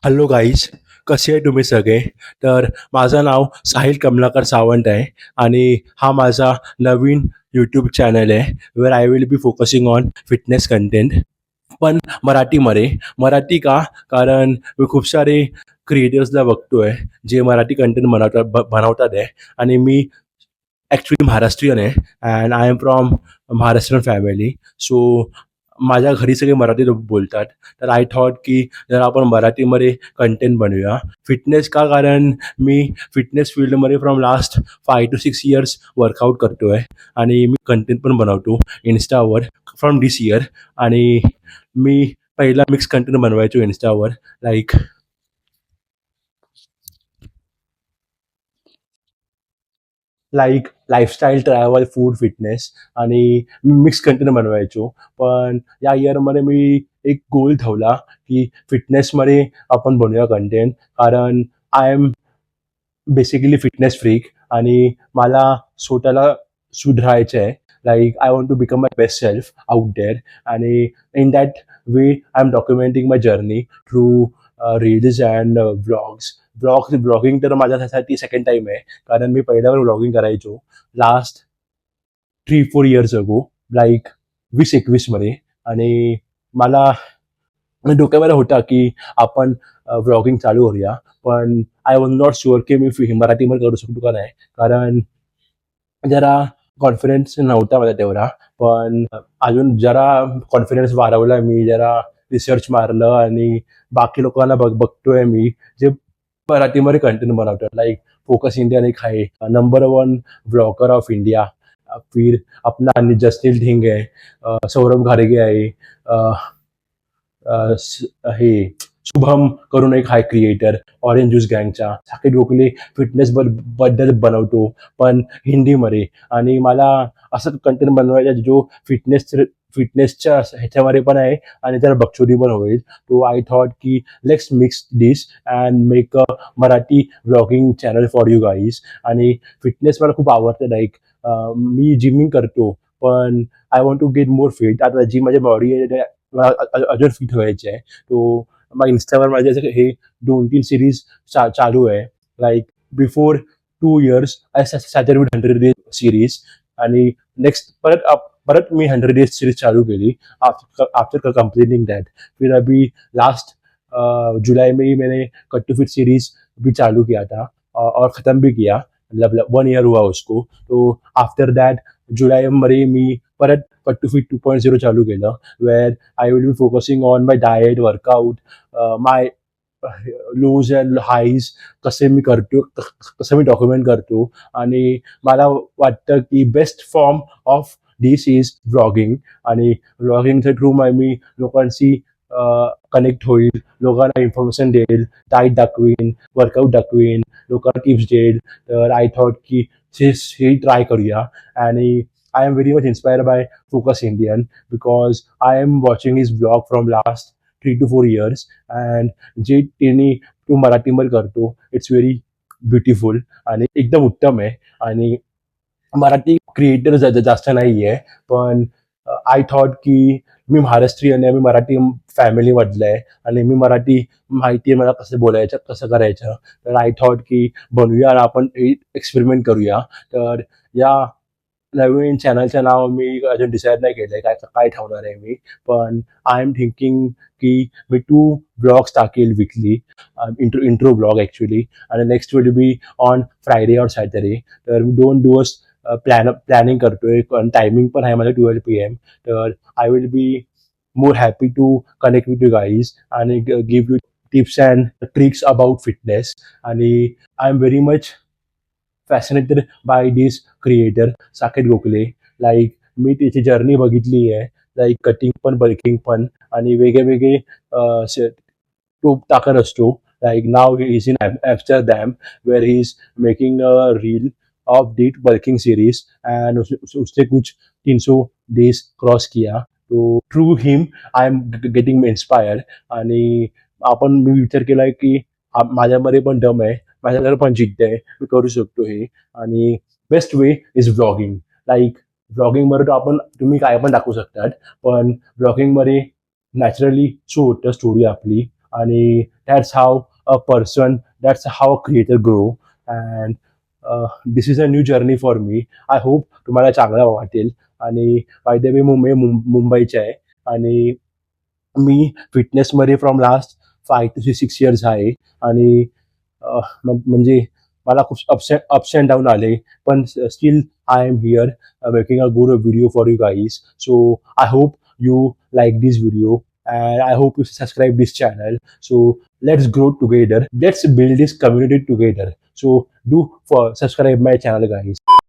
Hello guys, कसे आहे तुम्ही सगळे? तर माझं नाव साहिल कमलाकर सावंत आहे आणि हा माझा नवीन यूट्यूब चॅनल आहे wear I will be focusing on fitness content. पण मराठीमध्ये. मराठी का? कारण मी खूप सारे क्रिएटर्सला बघतोय जे मराठी कंटेंट बनवतात आहे आणि मी ॲक्चुअली महाराष्ट्रीयन आहे and I am from Maharashtrian family. So माझ्या घरी सगळे मराठी लोक बोलतात. तर आय थॉट की जर आपण मराठीमध्ये कंटेंट बनवूया. फिटनेस का? कारण मी फिटनेस फील्डमध्ये from last 5 to 6 years workout करतो आहे आणि मी कंटेंट पण बनवतो इन्स्टावर फ्रॉम धिस इयर. आणि मी पहिला मिक्स कंटेंट बनवायचो इन्स्टावर, like lifestyle, travel, food, fitness आणि मिक्स कंटेंट बनवायचो. पण या इयरमध्ये मी एक गोल ठेवला की फिटनेसमध्ये आपण बनवूया कंटेंट. कारण I am basically fitness freak आणि मला स्वतःला सुधारायचं आहे. Like I want to become my best self out there. आणि in that way I am documenting my journey through reels and vlogs. Blogging तर माझ्यासाठी सेकंड टाईम आहे. कारण मी पहिल्यावर व्लॉगिंग करायचो लास्ट 3-4 इयर्स अगो, लाईक 2021 मध्ये. आणि मला डोक्यामध्ये होता की आपण व्लॉगिंग चालू करूया. पण आय वॉज नॉट शुअर की मी मराठीमध्ये करू शकतो का नाही. कारण जरा कॉन्फिडन्स नव्हता मला तेवढा. पण अजून जरा कॉन्फिडन्स वाढवला मी, जरा रिसर्च मारलं आणि बाकी लोकांना बघतोय मी जे मराठीमध्ये कंटेंट बनवतात. लाईक फोकस इंडिया एक आहे, number one blogger of India. फिर अपना जसनील ढिंग आहे, सौरभ घारगे आहे, अ, हे शुभम करून एक हाय क्रिएटर ऑरेंज ज्यूस गँगचा. साकेत गोखले फिटनेस बद्दल बनवतो पण हिंदीमध्ये. आणि मला असं कंटेंट बनवायचा जो फिटनेसच्या ह्याच्यामध्ये पण आहे आणि त्याला बक्षुरी पण होईल. तो आय थॉट की let's mix this and make a Marathi vlogging channel for you guys. आणि फिटनेस मला खूप आवडतं. लाईक मी जिमिंग करतो पण I want to get more fit. आता जी माझी बॉडी आहे मला अजून फिट व्हायचे आहे. तो मग इन्स्टावर माझे हे 2-3 सिरीज चालू आहे. Like before 2 years I started with 100 days series. आणि नेक्स्ट परत मी 100 डेज सिरीज चालू केली आफ्टर कंप्लीटिंग दैट. फिर अभी लास्ट जुलाई में ही मैंने कट टू फिट सीरीज भी चालू किया था और ख़त्म भी किया. मतलब 1 ईयर हुआ उसको. तो आफ्टर दैट जुलाई मध्ये मी परत कट टू फिट 2.0 चालू केलं. Where I will be focusing on my diet, workout, my lows and highs कसे मी करतो, कसं मी डॉक्युमेंट करतो. आणि मला वाटतं की best form of this is vlogging. आणि व्लॉगिंगच्या थ्रू मी लोकांशी कनेक्ट होईल, लोकांना इन्फॉर्मेशन देईल, डाएट दाखवीन, वर्कआउट दाखवीन, लोकांना टिप्स देईल. तर आय थॉट की हे ट्राय करूया. आणि I am very much inspired bye focus Indian because I am watching his blog from last 3 to 4 years. And जे त्यांनी तो मराठीमध्ये करतो इट्स व्हेरी ब्युटिफुल आणि एकदम उत्तम आहे. आणि मराठी क्रिएटर जास्त नाही आहे. पण आय थॉट की मी महाराष्ट्रीयन आहे, मी मराठी फॅमिलीमधलं आहे आणि मी मराठी माहिती आहे मला कसं बोलायचं, कसं करायचं. तर आय थॉट की बनवूया आणि आपण एक्सपेरिमेंट करूया. तर या नवीन चॅनलचं नाव मी अजून डिसाईड नाही केलं आहे काय काय ठेवणार आहे मी. पण आय एम थिंकिंग की मी 2 ब्लॉग्स टाकेल वीकली, इंट्रो ब्लॉग ॲक्च्युली. आणि next will be on Friday और सॅटर्डे. तर मी 2 दिवस प्लॅनिंग करतोय. टायमिंग पण आहे माझं 12 PM. तर I will B more happy to connect with you guys and give you tips and tricks about fitness. And I am very much fascinated by this creator Saket Gokhale. Like मी त्याची journey बघितली आहे. Like cutting पण, bulking पण आणि वेगळे टोप टाकत असतो. लाईक नाव he is in Amsterdam where he is making a reel of diet bulking series and उसने कुछ 300 डेज क्रॉस किया. तो through him I am getting inspired. आणि मी विचार केलाय की माझ्यामध्ये पण दम आहे, माझ्याकडे पण जिद्द आहे, मी करू शकतो हे. आणि best way is vlogging. Like व्लॉगिंगमध्ये तर तुम्ही काय पण टाकू शकतात. पण व्लॉगिंगमध्ये नॅचरली शो होतं स्टोरी आपली. आणि that's how a creator grow. And this is a new journey for me. I hope तुम्हाला चांगला वाटेल. आणि बाय द वे मुंबईचे आहे आणि मी फिटनेसमध्ये फ्रॉम लास्ट 5 to 6 years आहे. आणि म्हणजे मला खूप अप्स अँड डाऊन आले, पण still I am here making a good video for you guys. So I hope you like this video and I hope you subscribe this channel. So let's grow together. Let's build this community together. So do for subscribe my channel, guys.